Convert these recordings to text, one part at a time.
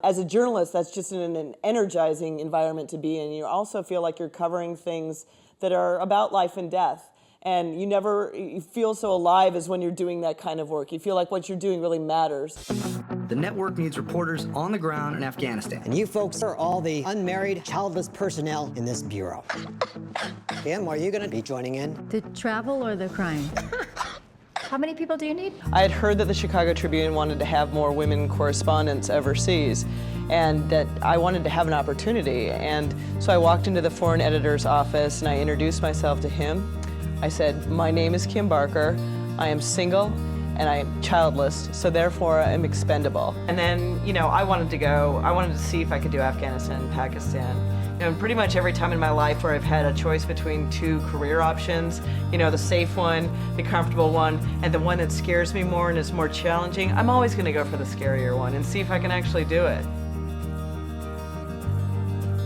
As a journalist, that's just an energizing environment to be in. You also feel like you're covering things that are about life and death. And you feel so alive as when you're doing that kind of work. You feel like what you're doing really matters. The network needs reporters on the ground in Afghanistan. And you folks are all the unmarried, childless personnel in this bureau. Kim, are you going to be joining in? The travel or the crime? How many people do you need? I had heard that the Chicago Tribune wanted to have more women correspondents overseas, and that I wanted to have an opportunity. And so I walked into the foreign editor's office and I introduced myself to him. I said, my name is Kim Barker, I am single, and I am childless, so therefore I'm expendable. And then, I wanted to see if I could do Afghanistan and Pakistan. And pretty much every time in my life where I've had a choice between two career options, the safe one, the comfortable one, and the one that scares me more and is more challenging, I'm always gonna go for the scarier one and see if I can actually do it.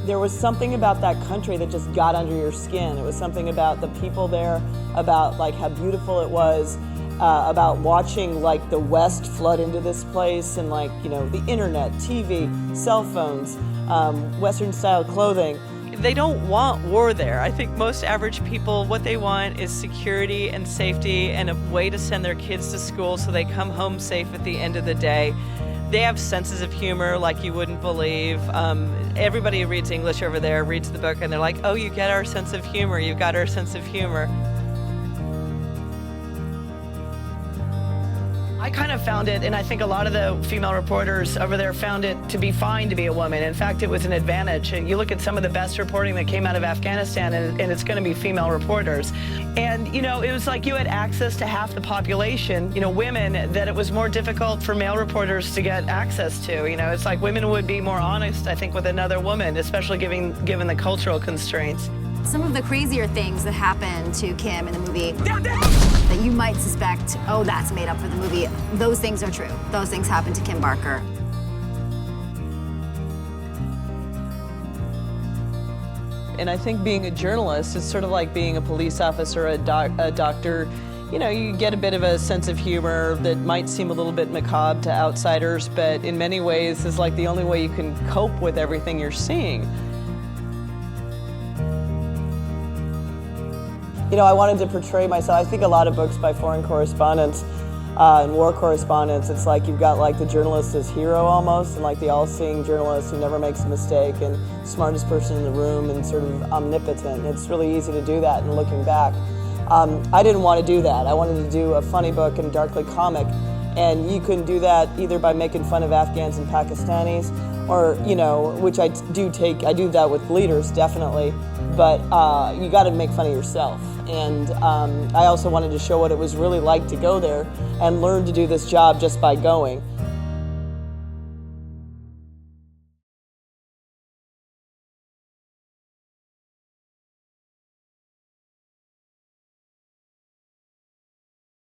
There was something about that country that just got under your skin. It was something about the people there, about how beautiful it was, about watching the West flood into this place, and the internet, TV, cell phones, Western style clothing. They don't want war there. I think most average people, what they want is security and safety and a way to send their kids to school so they come home safe at the end of the day. They have senses of humor like you wouldn't believe. Everybody who reads English over there reads the book and they're like, oh, you get our sense of humor, you've got our sense of humor. I kind of found it, and I think a lot of the female reporters over there found it to be fine to be a woman. In fact, it was an advantage. You look at some of the best reporting that came out of Afghanistan, and it's going to be female reporters. And, it was like you had access to half the population, women, that it was more difficult for male reporters to get access to. It's like women would be more honest, I think, with another woman, especially given the cultural constraints. Some of the crazier things that happened to Kim in the movie that you might suspect, oh, that's made up for the movie, those things are true. Those things happened to Kim Barker. And I think being a journalist is sort of like being a police officer, a doctor. You get a bit of a sense of humor that might seem a little bit macabre to outsiders, but in many ways is like the only way you can cope with everything you're seeing. I wanted to portray myself. I think a lot of books by foreign correspondents and war correspondents, it's like you've got the journalist as hero almost, and the all-seeing journalist who never makes a mistake and smartest person in the room and sort of omnipotent. It's really easy to do that, and looking back. I didn't want to do that. I wanted to do a funny book and darkly comic, and you couldn't do that either by making fun of Afghans and Pakistanis, or, which I do that with leaders, definitely, but you got to make fun of yourself. And I also wanted to show what it was really like to go there and learn to do this job just by going.